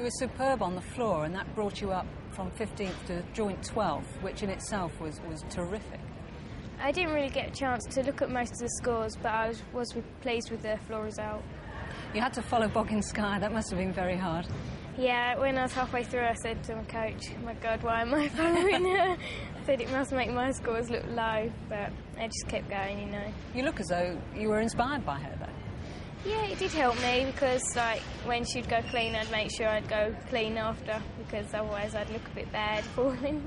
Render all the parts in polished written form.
were superb on the floor, and that brought you up from 15th to joint 12th, which in itself was terrific. I didn't really get a chance to look at most of the scores, but I was pleased with the floor result. You had to follow Boginskaya. That must have been very hard. Yeah, when I was halfway through, I said to my coach, "My God, why am I following her?" I said it must make my scores look low, but I just kept going, you know. You look as though you were inspired by her, though. Yeah, it did help me because, like, when she'd go clean, I'd make sure I'd go clean after, because otherwise I'd look a bit bad falling.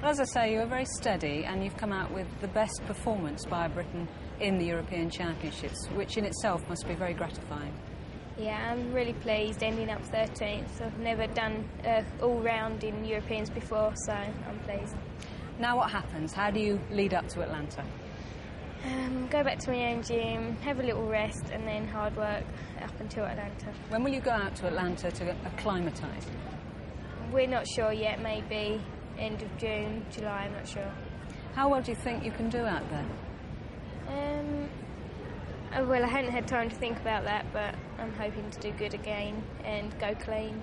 Well, as I say, you were very steady, and you've come out with the best performance by Britain in the European Championships, which in itself must be very gratifying. Yeah, I'm really pleased ending up 13th. I've never done all-round in Europeans before, so I'm pleased. Now what happens? How do you lead up to Atlanta? Go back to my own gym, have a little rest, and then hard work up until Atlanta. When will you go out to Atlanta to acclimatise? We're not sure yet, maybe end of June, July, I'm not sure. How well do you think you can do out there? Well, I hadn't had time to think about that, but I'm hoping to do good again and go clean.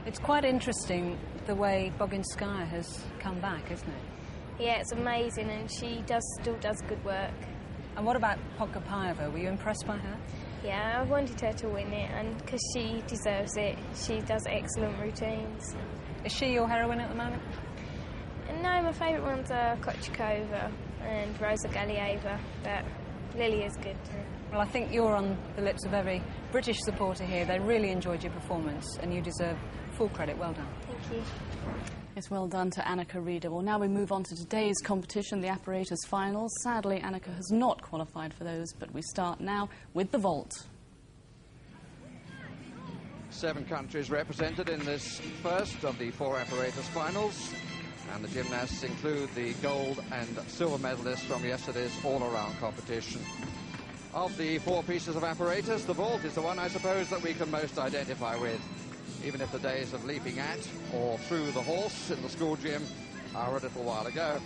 It's quite interesting the way Boginskaya has come back, isn't it? Yeah, it's amazing, and she still does good work. And what about Podkopayeva? Were you impressed by her? Yeah, I wanted her to win it, and because she deserves it. She does excellent routines. Is she your heroine at the moment? No, my favourite ones are Kochikova and Rosa Galieva, but Lily is good too. Well, I think you're on the lips of every British supporter here. They really enjoyed your performance, and you deserve full credit. Well done. Thank you. It's well done to Annika Rieder. Well, now we move on to today's competition, the Apparatus finals. Sadly, Annika has not qualified for those, but we start now with the vault. 7 countries represented in this first of the 4 Apparatus finals. And the gymnasts include the gold and silver medalists from yesterday's all-around competition. Of the 4 pieces of apparatus, the vault is the one, I suppose, that we can most identify with, even if the days of leaping at or through the horse in the school gym are a little while ago.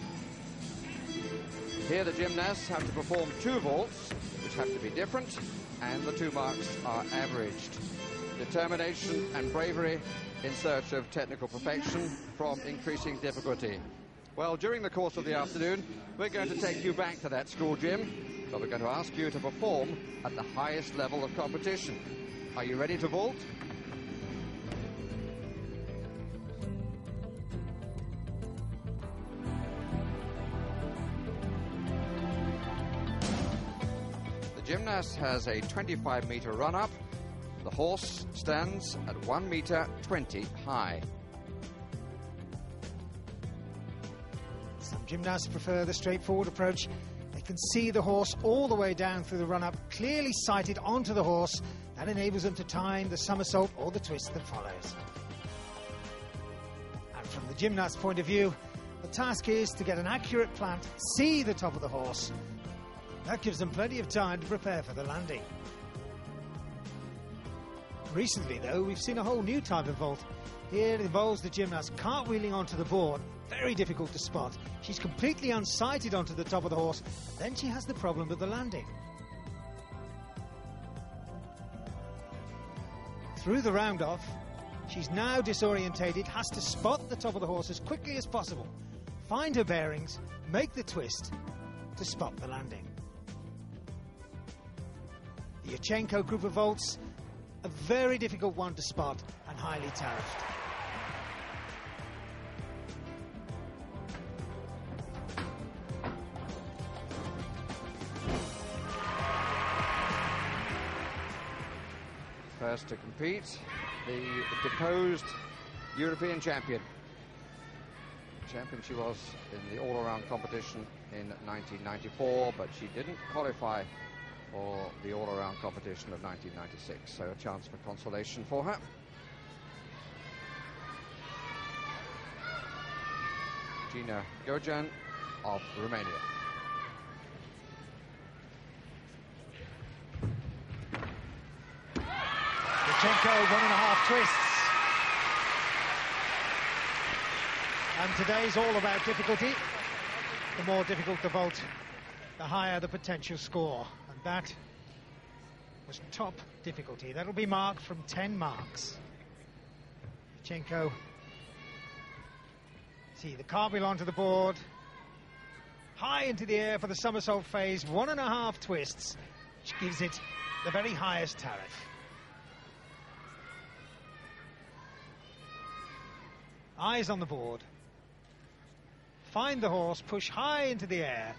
Here the gymnasts have to perform 2 vaults, which have to be different, and the 2 marks are averaged. Determination and bravery in search of technical perfection from increasing difficulty. Well, during the course of the afternoon, we're going to take you back to that school gym, but we're going to ask you to perform at the highest level of competition. Are you ready to vault? The gymnast has a 25-meter run-up. The horse stands at 1.20 meters high. Some gymnasts prefer the straightforward approach. They can see the horse all the way down through the run-up, clearly sighted onto the horse. That enables them to time the somersault or the twist that follows. And from the gymnast's point of view, the task is to get an accurate plant, see the top of the horse. That gives them plenty of time to prepare for the landing. Recently, though, we've seen a whole new type of vault. Here it involves the gymnast cartwheeling onto the board. Very difficult to spot. She's completely unsighted onto the top of the horse, and then she has the problem with the landing. Through the round-off, she's now disorientated, has to spot the top of the horse as quickly as possible, find her bearings, make the twist to spot the landing. The Yurchenko group of vaults, a very difficult one to spot and highly tariffed. First to compete, the deposed European champion. Champion she was in the all-around competition in 1994, but she didn't qualify for the all-around competition of 1996, so a chance for consolation for her. Gina Gojan of Romania. Yurchenko 1.5 twists. And today's all about difficulty. The more difficult the vault, the higher the potential score. And that was top difficulty. That'll be marked from 10 marks. Yachenko. See the cartwheel onto the board. High into the air for the somersault phase. 1.5 twists, which gives it the very highest tariff. Eyes on the board. Find the horse, push high into the air.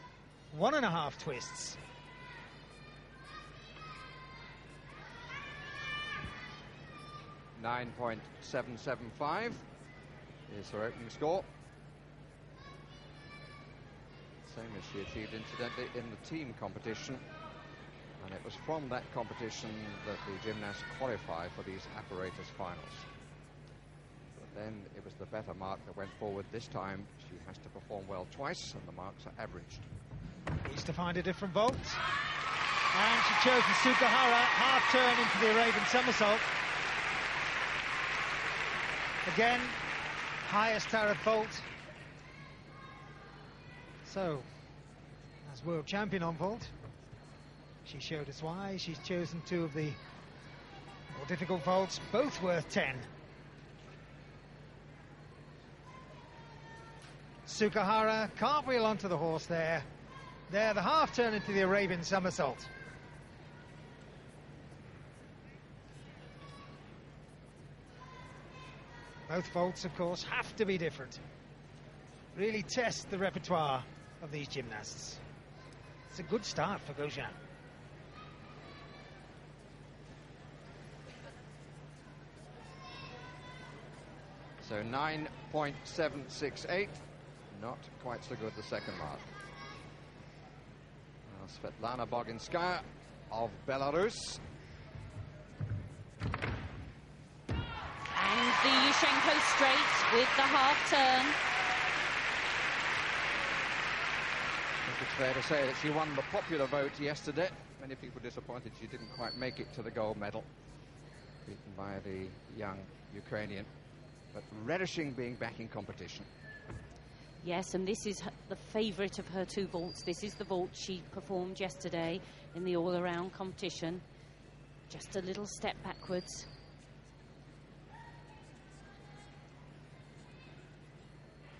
1.5 twists. $9.775 is her opening score. Same as she achieved, incidentally, in the team competition. And it was from that competition that the gymnasts qualified for these apparatus finals. But then it was the better mark that went forward. This time she has to perform well twice, and the marks are averaged. Needs to find a different vault. And she chose the Sukahara half turn into the Arabian somersault. Again, highest tariff vault. So, as world champion on vault, she showed us why. She's chosen 2 of the more difficult vaults, both worth 10. Sukahara, cartwheel onto the horse there. There, the half turn into the Arabian somersault. Both vaults, of course, have to be different. Really test the repertoire of these gymnasts. It's a good start for Gojan. So 9.768, not quite so good the second mark. Now Svetlana Boginskaya of Belarus. And the Yachenko straight with the half turn. I think it's fair to say that she won the popular vote yesterday. Many people disappointed she didn't quite make it to the gold medal, beaten by the young Ukrainian, but relishing being back in competition. Yes, and this is the favourite of her 2 vaults. This is the vault she performed yesterday in the all-around competition. Just a little step backwards.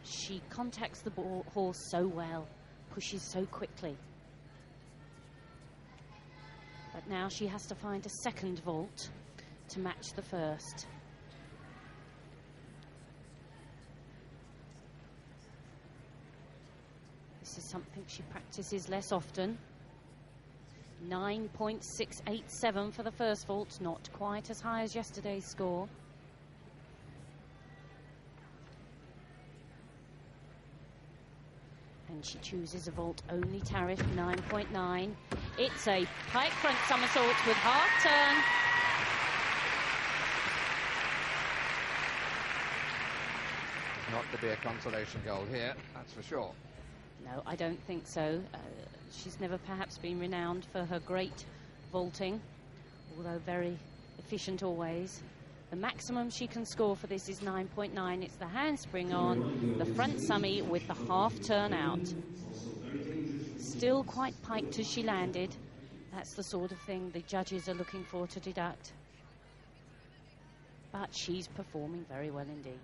She contacts the horse so well, pushes so quickly. But now she has to find a second vault to match the first. This is something she practices less often. 9.687 for the first vault, not quite as high as yesterday's score. And she chooses a vault only tariff, 9.9. It's a pike front somersault with half turn. Not to be a consolation goal here, that's for sure. No, I don't think so. She's never perhaps been renowned for her great vaulting, although very efficient always. The maximum she can score for this is 9.9. It's the handspring on, the front summy with the half turn out. Still quite piked as she landed. That's the sort of thing the judges are looking for to deduct. But she's performing very well indeed.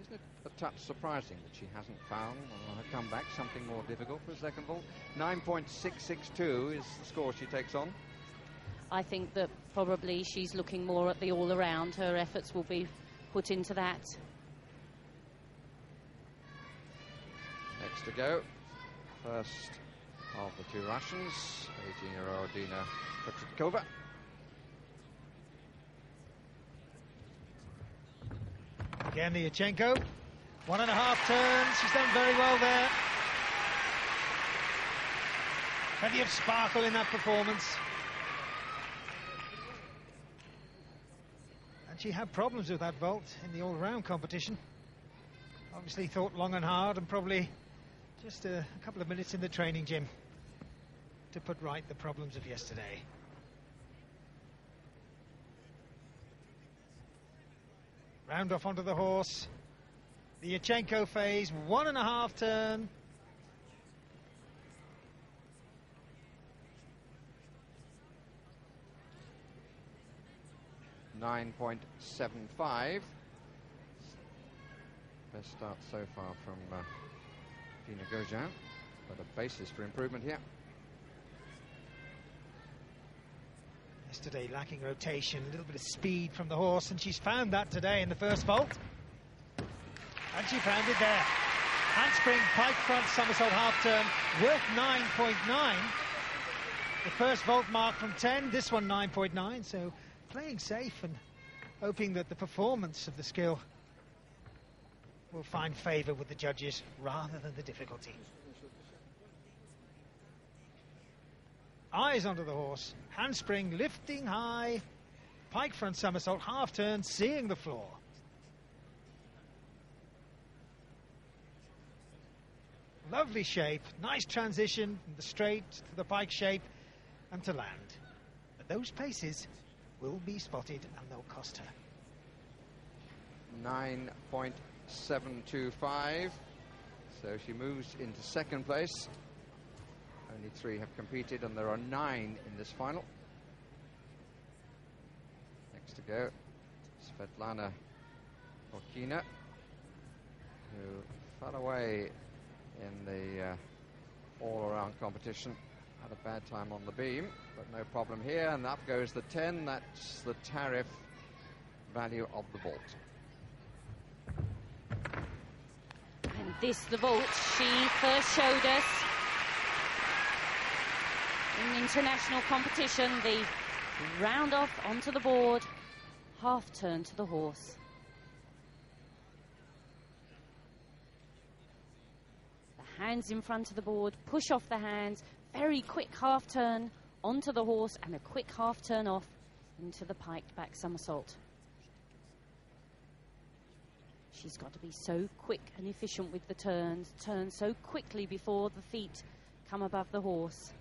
Isn't it a touch surprising that she hasn't found on her comeback something more difficult for a second vault? 9.662 is the score she takes on. I think that probably she's looking more at the all-around. Her efforts will be put into that. Next to go, first of the 2 Russians, 18-year-old Dina Kochetkova. Again, the Yachenko. 1.5 turns. She's done very well there. Plenty of sparkle in that performance. And she had problems with that vault in the all-round competition. Obviously thought long and hard, and probably just a couple of minutes in the training gym to put right the problems of yesterday. Round off onto the horse. The Yachenko phase, 1.5 turn. $9.75. Best start so far from Fedana Gojan, but a basis for improvement here. Yesterday lacking rotation, a little bit of speed from the horse, and she's found that today in the first vault. And she found it there. Handspring, pike front, somersault half turn, worth 9.9. The first vault mark from 10, this one 9.9, so playing safe and hoping that the performance of the skill will find favour with the judges rather than the difficulty. Eyes onto the horse, handspring, lifting high, pike front somersault, half turn, seeing the floor. Lovely shape, nice transition from the straight to the pike shape and to land. But those paces will be spotted and they'll cost her. 9.725. So she moves into second place. Only 3 have competed and there are 9 in this final. Next to go, Fedana who fell away in the all-around competition. Had a bad time on the beam, but no problem here. And up goes the 10. That's the tariff value of the vault. And this, the vault, she first showed us in international competition. The round off onto the board, half turn to the horse. The hands in front of the board, push off the hands, very quick half turn onto the horse and a quick half turn off into the piked back somersault. She's got to be so quick and efficient with the turns, turn so quickly before the feet come above the horse.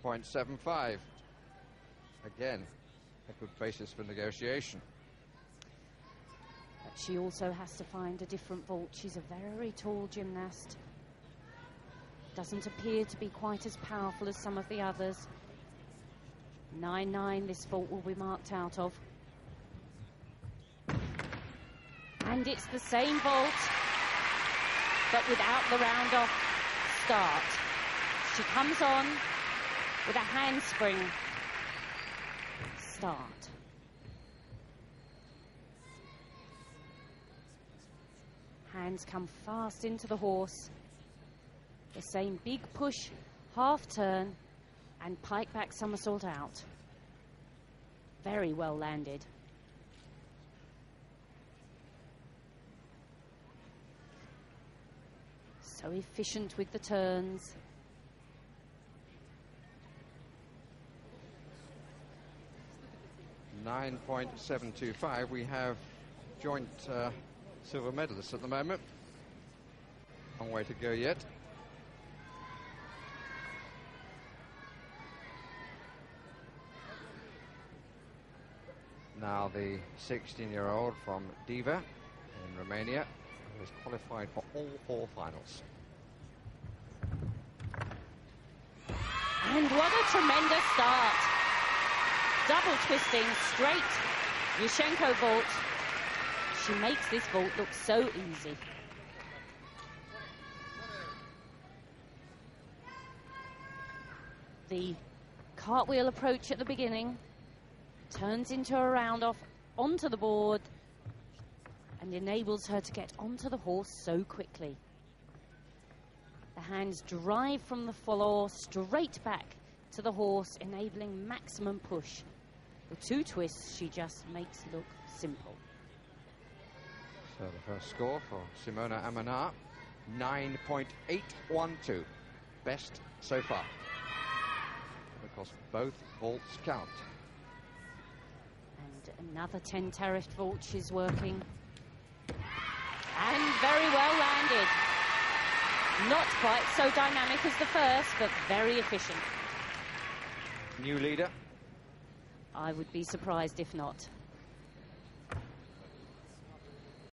.75. Again, a good basis for negotiation. But she also has to find a different vault. She's a very tall gymnast. Doesn't appear to be quite as powerful as some of the others. 9-9 this vault will be marked out of. And it's the same vault, but without the round off start. She comes on with a handspring start. Hands come fast into the horse. The same big push, half turn, and pike back somersault out. Very well landed. So efficient with the turns. .725. We have joint silver medalists at the moment. Long way to go yet. Now the 16-year-old from Diva in Romania, who has qualified for all 4 finals. And what a tremendous start. Double twisting, straight Yushchenko vault. She makes this vault look so easy. The cartwheel approach at the beginning turns into a round off onto the board and enables her to get onto the horse so quickly. The hands drive from the floor straight back to the horse, enabling maximum push. The 2 twists she just makes look simple. So the first score for Simona Aminar, 9.812. Best so far. Because both vaults count. And another 10 tariffed vault she's working. And very well landed. Not quite so dynamic as the first, but very efficient. New leader. I would be surprised if not.